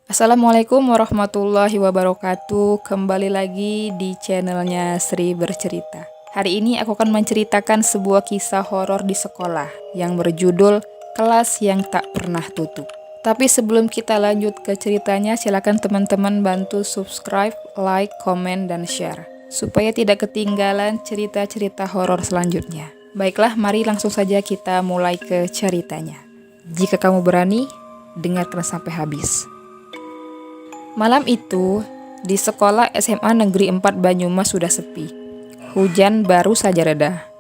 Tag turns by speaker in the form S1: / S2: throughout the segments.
S1: Assalamualaikum warahmatullahi wabarakatuh. Kembali lagi di channelnya Sri Bercerita. Hari ini aku akan menceritakan sebuah kisah horor di sekolah yang berjudul Kelas yang Tak Pernah Tutup. Tapi sebelum kita lanjut ke ceritanya, silakan teman-teman bantu subscribe, like, komen, dan share supaya tidak ketinggalan cerita-cerita horor selanjutnya. Baiklah, mari langsung saja kita mulai ke ceritanya. Jika kamu berani, dengarkan sampai habis. Malam itu, di sekolah SMA Negeri 4 Banyumas sudah sepi. Hujan baru saja reda,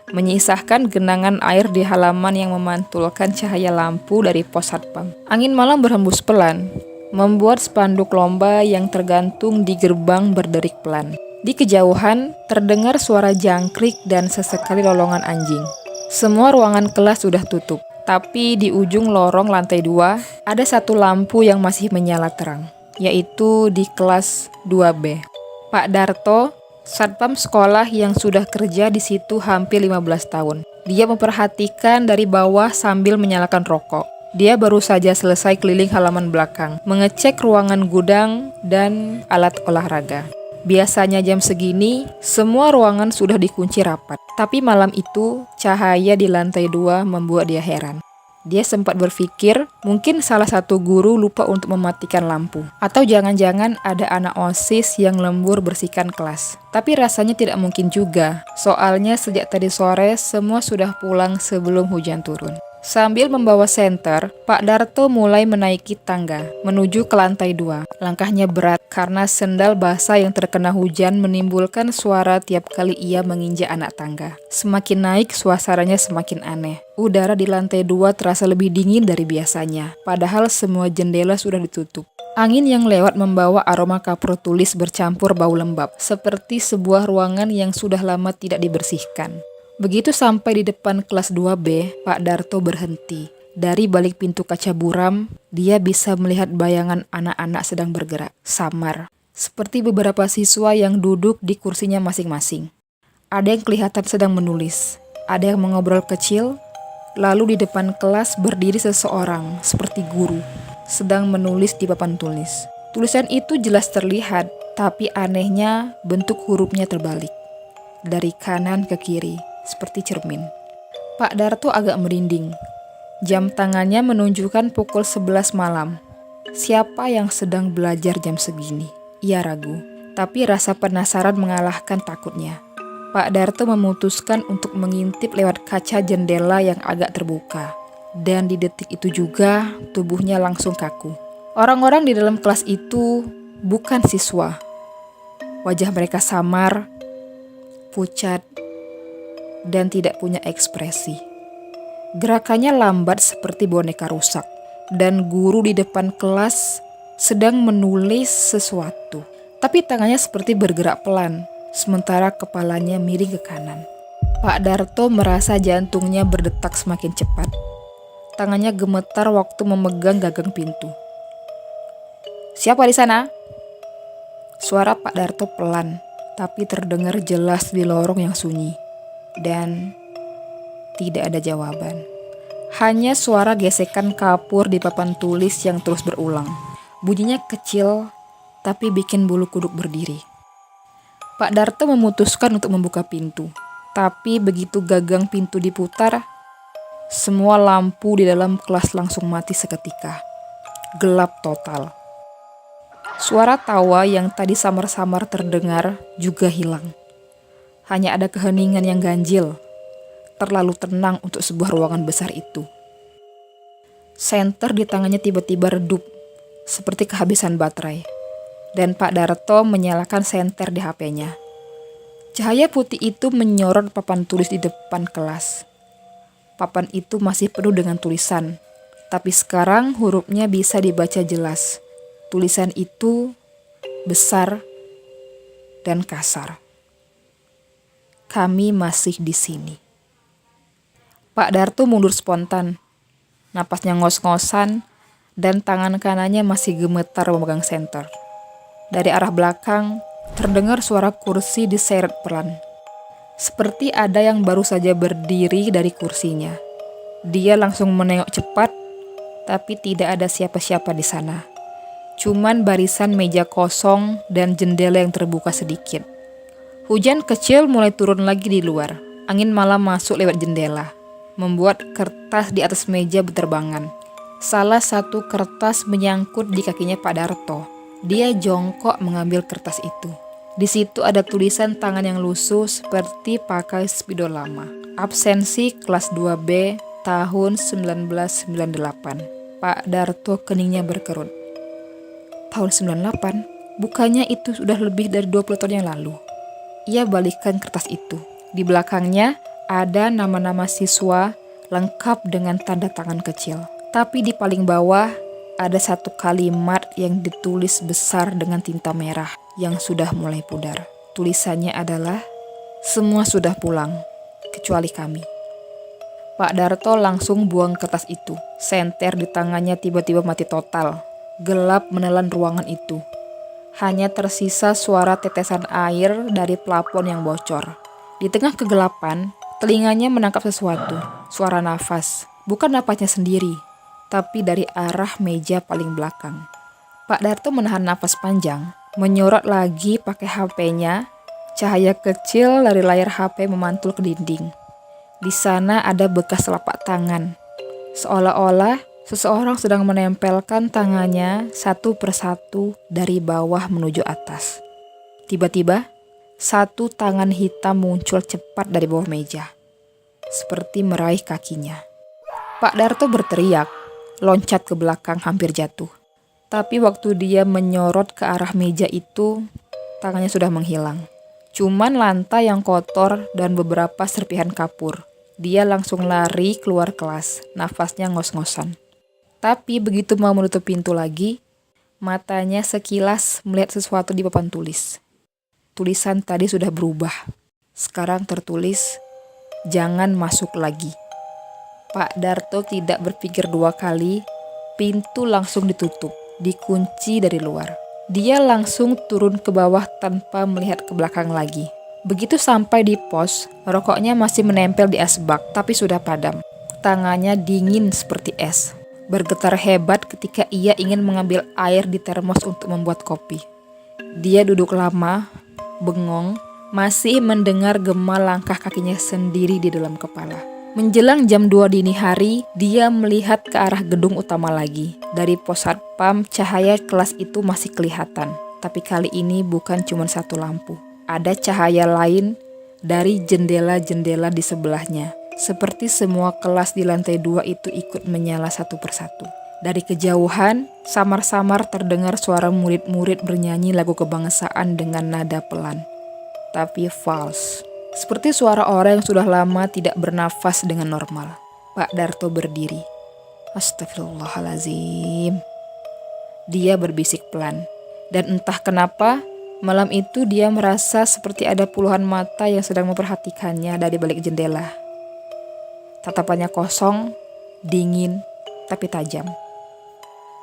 S1: menyisahkan genangan air di halaman yang memantulkan cahaya lampu dari pos satpam. Angin malam berhembus pelan, membuat spanduk lomba yang tergantung di gerbang berderik pelan. Di kejauhan, terdengar suara jangkrik dan sesekali lolongan anjing. Semua ruangan kelas sudah tutup, tapi di ujung lorong lantai 2, ada satu lampu yang masih menyala terang, yaitu di kelas 2B. Pak Darto, satpam sekolah yang sudah kerja di situ hampir 15 tahun. Dia memperhatikan dari bawah sambil menyalakan rokok. Dia baru saja selesai keliling halaman belakang, mengecek ruangan gudang dan alat olahraga. Biasanya jam segini, semua ruangan sudah dikunci rapat. Tapi malam itu, cahaya di lantai 2 membuat dia heran. Dia sempat berpikir mungkin salah satu guru lupa untuk mematikan lampu. Atau jangan-jangan ada anak OSIS yang lembur bersihkan kelas. Tapi rasanya tidak mungkin juga. Soalnya sejak tadi sore semua sudah pulang sebelum hujan turun. Sambil membawa senter, Pak Darto mulai menaiki tangga menuju ke lantai 2. Langkahnya berat karena sendal basah yang terkena hujan menimbulkan suara tiap kali ia menginjak anak tangga. Semakin naik, suasananya semakin aneh. Udara di lantai 2 terasa lebih dingin dari biasanya, padahal semua jendela sudah ditutup. Angin yang lewat membawa aroma kapur tulis bercampur bau lembab, seperti sebuah ruangan yang sudah lama tidak dibersihkan. Begitu sampai di depan kelas 2B, Pak Darto berhenti. Dari balik pintu kaca buram, dia bisa melihat bayangan anak-anak sedang bergerak, samar. Seperti beberapa siswa yang duduk di kursinya masing-masing. Ada yang kelihatan sedang menulis, ada yang mengobrol kecil, lalu di depan kelas berdiri seseorang, seperti guru, sedang menulis di papan tulis. Tulisan itu jelas terlihat, tapi anehnya bentuk hurufnya terbalik. Dari kanan ke kiri, seperti cermin. Pak Darto agak merinding. Jam tangannya menunjukkan pukul 11 malam. Siapa yang sedang belajar jam segini? Ia ragu, tapi rasa penasaran mengalahkan takutnya. Pak Darto memutuskan untuk mengintip lewat kaca jendela yang agak terbuka. Dan di detik itu juga, tubuhnya langsung kaku. Orang-orang di dalam kelas itu bukan siswa. Wajah mereka samar, pucat, dan tidak punya ekspresi. Gerakannya lambat seperti boneka rusak, dan guru di depan kelas sedang menulis sesuatu. Tapi tangannya seperti bergerak pelan, sementara kepalanya miring ke kanan. Pak Darto merasa jantungnya berdetak semakin cepat. Tangannya gemetar waktu memegang gagang pintu. "Siapa di sana?" Suara Pak Darto pelan, tapi terdengar jelas di lorong yang sunyi. Dan tidak ada jawaban. Hanya suara gesekan kapur di papan tulis yang terus berulang. Bunyinya kecil, tapi bikin bulu kuduk berdiri. Pak Darto memutuskan untuk membuka pintu. Tapi begitu gagang pintu diputar, semua lampu di dalam kelas langsung mati seketika. Gelap total. Suara tawa yang tadi samar-samar terdengar juga hilang. Hanya ada keheningan yang ganjil, terlalu tenang untuk sebuah ruangan besar itu. Senter di tangannya tiba-tiba redup, seperti kehabisan baterai. Dan Pak Darto menyalakan senter di HP-nya. Cahaya putih itu menyorot papan tulis di depan kelas. Papan itu masih penuh dengan tulisan, tapi sekarang hurufnya bisa dibaca jelas. Tulisan itu besar dan kasar. "Kami masih di sini." Pak Darto mundur spontan. Napasnya ngos-ngosan dan tangan kanannya masih gemetar memegang senter. Dari arah belakang, terdengar suara kursi diseret pelan. Seperti ada yang baru saja berdiri dari kursinya. Dia langsung menengok cepat, tapi tidak ada siapa-siapa di sana. Cuman barisan meja kosong dan jendela yang terbuka sedikit. Hujan kecil mulai turun lagi di luar. Angin malam masuk lewat jendela, membuat kertas di atas meja berterbangan. Salah satu kertas menyangkut di kakinya Pak Darto. Dia jongkok mengambil kertas itu. Di situ ada tulisan tangan yang lusuh seperti pakai spidol lama. Absensi kelas 2B tahun 1998. Pak Darto keningnya berkerut. Tahun 98? Bukannya itu sudah lebih dari 20 tahun yang lalu. Ia balikkan kertas itu. Di belakangnya ada nama-nama siswa lengkap dengan tanda tangan kecil. Tapi di paling bawah ada satu kalimat yang ditulis besar dengan tinta merah yang sudah mulai pudar. Tulisannya adalah, "Semua sudah pulang, kecuali kami." Pak Darto langsung buang kertas itu. Senter di tangannya tiba-tiba mati total. Gelap menelan ruangan itu. Hanya tersisa suara tetesan air dari plafon yang bocor. Di tengah kegelapan, telinganya menangkap sesuatu. Suara nafas. Bukan napasnya sendiri, tapi dari arah meja paling belakang. Pak Darto menahan nafas panjang, menyorot lagi pakai HP-nya. Cahaya kecil dari layar HP memantul ke dinding. Di sana ada bekas telapak tangan. Seolah-olah seseorang sedang menempelkan tangannya satu persatu dari bawah menuju atas. Tiba-tiba, satu tangan hitam muncul cepat dari bawah meja, seperti meraih kakinya. Pak Darto berteriak, loncat ke belakang hampir jatuh. Tapi waktu dia menyorot ke arah meja itu, tangannya sudah menghilang. Cuman lantai yang kotor dan beberapa serpihan kapur. Dia langsung lari keluar kelas, nafasnya ngos-ngosan. Tapi begitu mau menutup pintu lagi, matanya sekilas melihat sesuatu di papan tulis. Tulisan tadi sudah berubah. Sekarang tertulis, "Jangan masuk lagi." Pak Darto tidak berpikir dua kali, pintu langsung ditutup, dikunci dari luar. Dia langsung turun ke bawah tanpa melihat ke belakang lagi. Begitu sampai di pos, rokoknya masih menempel di asbak, tapi sudah padam. Tangannya dingin seperti es. Bergetar hebat ketika ia ingin mengambil air di termos untuk membuat kopi. Dia duduk lama, bengong, masih mendengar gema langkah kakinya sendiri di dalam kepala. Menjelang jam 2 dini hari, dia melihat ke arah gedung utama lagi. Dari pos satpam, cahaya kelas itu masih kelihatan. Tapi kali ini bukan cuma satu lampu. Ada cahaya lain dari jendela-jendela di sebelahnya. Seperti semua kelas di lantai 2 itu ikut menyala satu persatu. Dari kejauhan, samar-samar terdengar suara murid-murid bernyanyi lagu kebangsaan dengan nada pelan. Tapi false. Seperti suara orang yang sudah lama tidak bernafas dengan normal. Pak Darto berdiri. Astagfirullahalazim. Dia berbisik pelan. Dan entah kenapa, malam itu dia merasa seperti ada puluhan mata yang sedang memperhatikannya dari balik jendela. Tatapannya kosong, dingin, tapi tajam.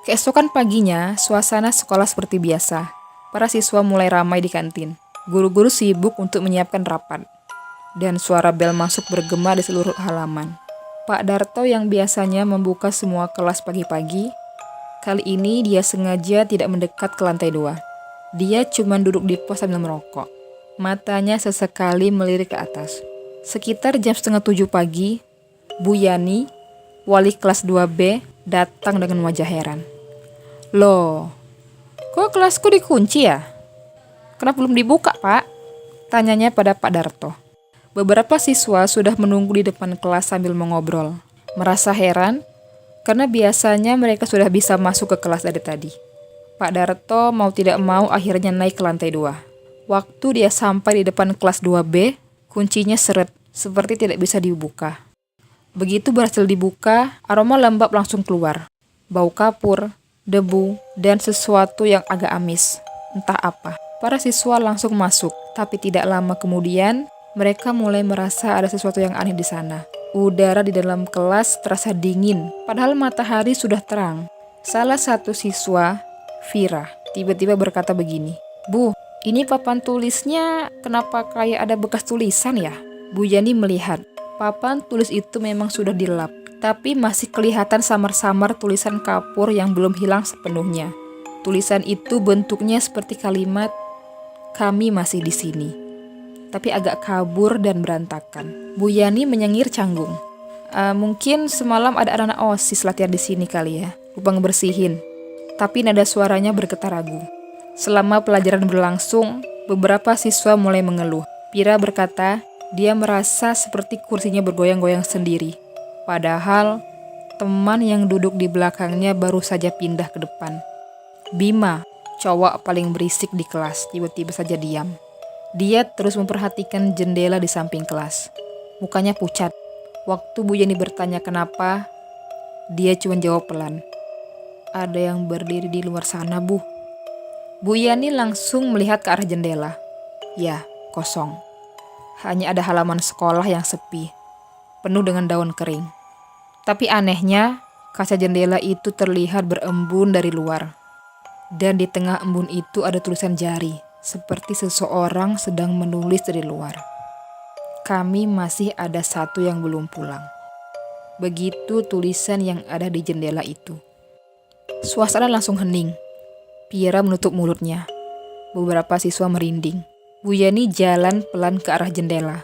S1: Keesokan paginya, suasana sekolah seperti biasa. Para siswa mulai ramai di kantin. Guru-guru sibuk untuk menyiapkan rapat. Dan suara bel masuk bergema di seluruh halaman. Pak Darto yang biasanya membuka semua kelas pagi-pagi, kali ini dia sengaja tidak mendekat ke lantai 2. Dia cuma duduk di pos sambil merokok. Matanya sesekali melirik ke atas. Sekitar jam 6:30 pagi, Bu Yani, wali kelas 2B, datang dengan wajah heran. "Loh, kok kelasku dikunci ya? Kenapa belum dibuka, Pak?" tanyanya pada Pak Darto. Beberapa siswa sudah menunggu di depan kelas sambil mengobrol. Merasa heran, karena biasanya mereka sudah bisa masuk ke kelas dari tadi. Pak Darto mau tidak mau akhirnya naik ke lantai 2. Waktu dia sampai di depan kelas 2B, kuncinya seret, seperti tidak bisa dibuka. Begitu berhasil dibuka, aroma lembab langsung keluar. Bau kapur, debu, dan sesuatu yang agak amis. Entah apa. Para siswa langsung masuk, tapi tidak lama kemudian, mereka mulai merasa ada sesuatu yang aneh di sana. Udara di dalam kelas terasa dingin, padahal matahari sudah terang. Salah satu siswa, Vira, tiba-tiba berkata begini, "Bu, ini papan tulisnya kenapa kayak ada bekas tulisan ya?" Bu Yani melihat papan tulis itu memang sudah dilap, tapi masih kelihatan samar-samar tulisan kapur yang belum hilang sepenuhnya. Tulisan itu bentuknya seperti kalimat, "Kami masih di sini," tapi agak kabur dan berantakan. Bu Yani menyengir canggung. Mungkin semalam ada anak-anak OSIS latihan di sini kali ya, lupa ngebersihin. Tapi nada suaranya bergetar ragu. Selama pelajaran berlangsung, beberapa siswa mulai mengeluh. Pira berkata, dia merasa seperti kursinya bergoyang-goyang sendiri. Padahal, teman yang duduk di belakangnya baru saja pindah ke depan. Bima, cowok paling berisik di kelas, tiba-tiba saja diam. Dia terus memperhatikan jendela di samping kelas. Mukanya pucat. Waktu Bu Yani bertanya kenapa, dia cuma jawab pelan. "Ada yang berdiri di luar sana, Bu." Bu Yani langsung melihat ke arah jendela. Ya, kosong. Hanya ada halaman sekolah yang sepi, penuh dengan daun kering. Tapi anehnya, kaca jendela itu terlihat berembun dari luar. Dan di tengah embun itu ada tulisan jari, seperti seseorang sedang menulis dari luar. "Kami masih ada satu yang belum pulang." Begitu tulisan yang ada di jendela itu. Suasana langsung hening. Pira menutup mulutnya. Beberapa siswa merinding. Bu Yani jalan pelan ke arah jendela,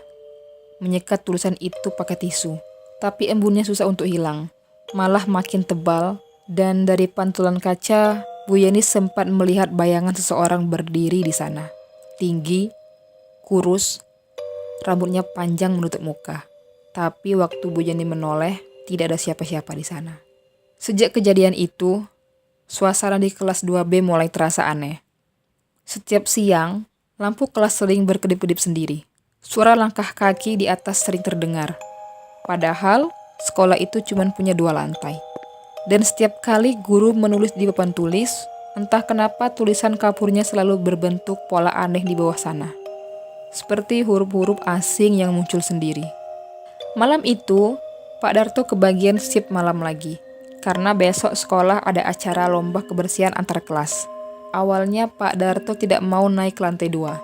S1: menyekat tulisan itu pakai tisu. Tapi embunnya susah untuk hilang, malah makin tebal, dan dari pantulan kaca, Bu Yani sempat melihat bayangan seseorang berdiri di sana. Tinggi, kurus, rambutnya panjang menutup muka. Tapi waktu Bu Yani menoleh, tidak ada siapa-siapa di sana. Sejak kejadian itu, suasana di kelas 2B mulai terasa aneh. Setiap siang, lampu kelas sering berkedip-kedip sendiri. Suara langkah kaki di atas sering terdengar. Padahal, sekolah itu cuma punya 2 lantai. Dan setiap kali guru menulis di papan tulis, entah kenapa tulisan kapurnya selalu berbentuk pola aneh di bawah sana. Seperti huruf-huruf asing yang muncul sendiri. Malam itu, Pak Darto kebagian shift malam lagi. Karena besok sekolah ada acara lomba kebersihan antar kelas. Awalnya Pak Darto tidak mau naik ke lantai 2.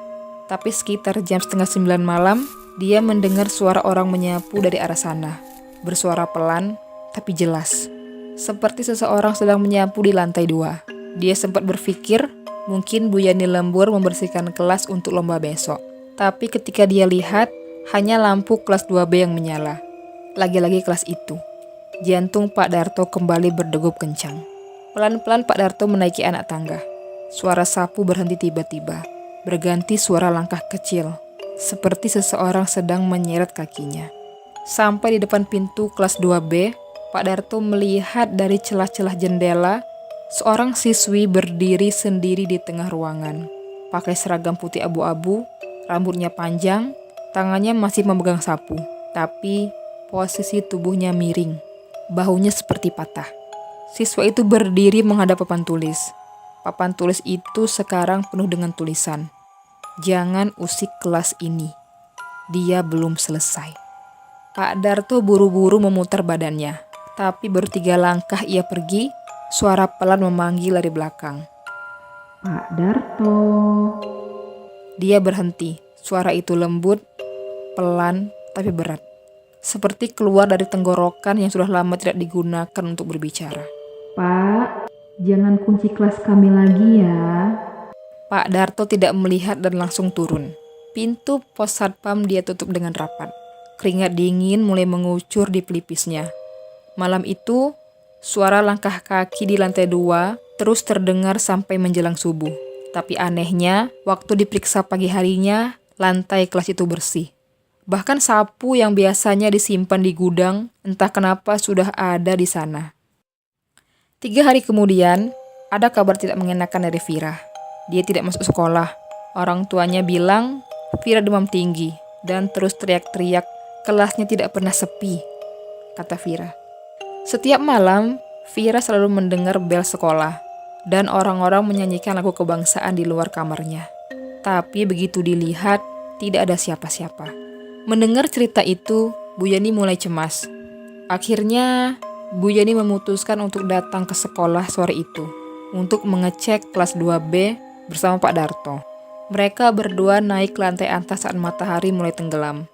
S1: Tapi sekitar jam setengah 9 malam, dia mendengar suara orang menyapu dari arah sana. Bersuara pelan, tapi jelas. Seperti seseorang sedang menyapu di lantai 2. Dia sempat berpikir, mungkin Bu Yani lembur membersihkan kelas untuk lomba besok. Tapi ketika dia lihat, hanya lampu kelas 2B yang menyala. Lagi-lagi kelas itu. Jantung Pak Darto kembali berdegup kencang. Pelan-pelan Pak Darto menaiki anak tangga. Suara sapu berhenti tiba-tiba, berganti suara langkah kecil, seperti seseorang sedang menyeret kakinya. Sampai di depan pintu kelas 2B, Pak Darto melihat dari celah-celah jendela, seorang siswi berdiri sendiri di tengah ruangan. Pakai seragam putih abu-abu, rambutnya panjang, tangannya masih memegang sapu, tapi posisi tubuhnya miring, bahunya seperti patah. Siswa itu berdiri menghadap papan tulis. Papan tulis itu sekarang penuh dengan tulisan, "Jangan usik kelas ini. Dia belum selesai." Pak Darto buru-buru memutar badannya, tapi baru 3 langkah ia pergi, suara pelan memanggil dari belakang. "Pak Darto." Dia berhenti. Suara itu lembut, pelan, tapi berat. Seperti keluar dari tenggorokan yang sudah lama tidak digunakan untuk berbicara. "Pak, jangan kunci kelas kami lagi ya." Pak Darto tidak melihat dan langsung turun. Pintu pos satpam dia tutup dengan rapat. Keringat dingin mulai mengucur di pelipisnya. Malam itu, suara langkah kaki di lantai 2 terus terdengar sampai menjelang subuh. Tapi anehnya, waktu diperiksa pagi harinya, lantai kelas itu bersih. Bahkan sapu yang biasanya disimpan di gudang, entah kenapa sudah ada di sana. 3 hari kemudian, ada kabar tidak mengenakan dari Vira. Dia tidak masuk sekolah. Orang tuanya bilang Vira demam tinggi dan terus teriak-teriak, kelasnya tidak pernah sepi, kata Vira. Setiap malam, Vira selalu mendengar bel sekolah dan orang-orang menyanyikan lagu kebangsaan di luar kamarnya. Tapi begitu dilihat, tidak ada siapa-siapa. Mendengar cerita itu, Bu Yani mulai cemas. Akhirnya, Bu Yani memutuskan untuk datang ke sekolah sore itu untuk mengecek kelas 2B bersama Pak Darto. Mereka berdua naik ke lantai atas saat matahari mulai tenggelam.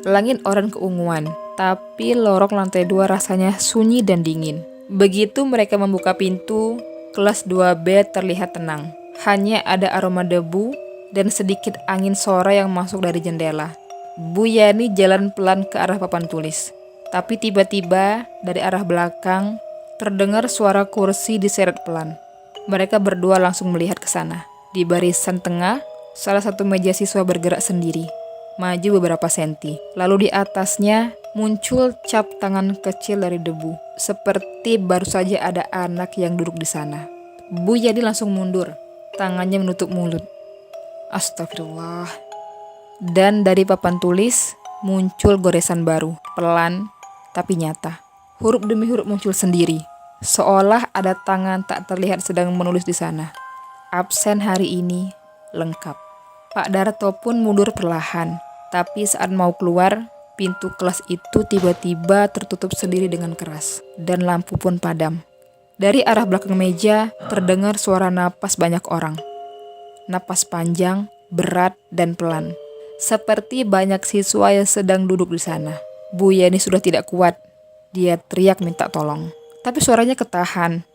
S1: Langit oranye keunguan, tapi lorong lantai 2 rasanya sunyi dan dingin. Begitu mereka membuka pintu, kelas 2B terlihat tenang. Hanya ada aroma debu dan sedikit angin sore yang masuk dari jendela. Bu Yani jalan pelan ke arah papan tulis. Tapi tiba-tiba dari arah belakang terdengar suara kursi diseret pelan. Mereka berdua langsung melihat ke sana. Di barisan tengah, salah satu meja siswa bergerak sendiri, maju beberapa senti. Lalu di atasnya muncul cap tangan kecil dari debu, seperti baru saja ada anak yang duduk di sana. Bu Yani langsung mundur, tangannya menutup mulut. Astagfirullah. Dan dari papan tulis muncul goresan baru, pelan tapi nyata. Huruf demi huruf muncul sendiri, seolah ada tangan tak terlihat sedang menulis di sana. Absen hari ini lengkap. Pak Darto pun mundur perlahan, tapi saat mau keluar, pintu kelas itu tiba-tiba tertutup sendiri dengan keras, dan lampu pun padam. Dari arah belakang meja terdengar suara napas banyak orang. Napas panjang, berat, dan pelan. Seperti banyak siswa yang sedang duduk di sana. Bu Yani sudah tidak kuat. Dia teriak minta tolong. Tapi suaranya ketahan,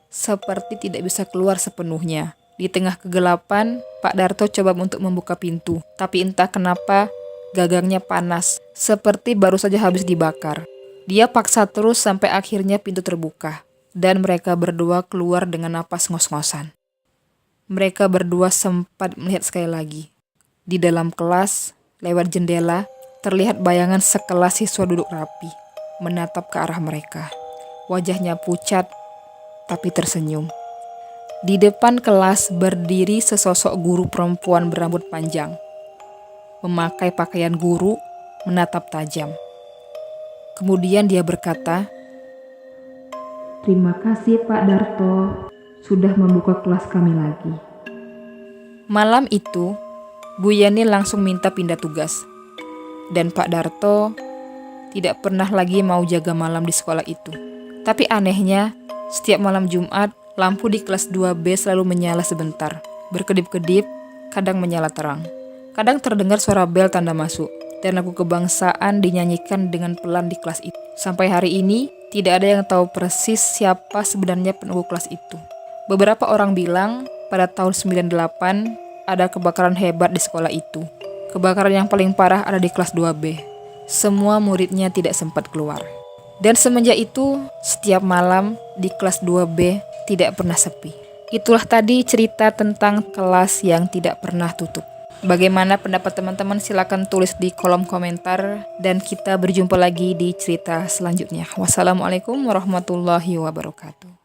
S1: seperti tidak bisa keluar sepenuhnya. Di tengah kegelapan, Pak Darto coba untuk membuka pintu. Tapi entah kenapa, gagangnya panas, seperti baru saja habis dibakar. Dia paksa terus sampai akhirnya pintu terbuka. Dan mereka berdua keluar dengan napas ngos-ngosan. Mereka berdua sempat melihat sekali lagi. Di dalam kelas, lewat jendela, terlihat bayangan sekelas siswa duduk rapi, menatap ke arah mereka. Wajahnya pucat, tapi tersenyum. Di depan kelas berdiri sesosok guru perempuan berambut panjang, memakai pakaian guru, menatap tajam. Kemudian dia berkata,
S2: "Terima kasih Pak Darto, sudah membuka kelas kami lagi."
S1: Malam itu, Bu Yani langsung minta pindah tugas. Dan Pak Darto tidak pernah lagi mau jaga malam di sekolah itu. Tapi anehnya, setiap malam Jumat, lampu di kelas 2B selalu menyala sebentar. Berkedip-kedip, kadang menyala terang. Kadang terdengar suara bel tanda masuk. Dan lagu kebangsaan dinyanyikan dengan pelan di kelas itu. Sampai hari ini, tidak ada yang tahu persis siapa sebenarnya penunggu kelas itu. Beberapa orang bilang, pada tahun 98, ada kebakaran hebat di sekolah itu. Kebakaran yang paling parah ada di kelas 2B. Semua muridnya tidak sempat keluar. Dan semenjak itu, setiap malam di kelas 2B tidak pernah sepi. Itulah tadi cerita tentang kelas yang tidak pernah tutup. Bagaimana pendapat teman-teman? Silakan tulis di kolom komentar. Dan kita berjumpa lagi di cerita selanjutnya. Wassalamualaikum warahmatullahi wabarakatuh.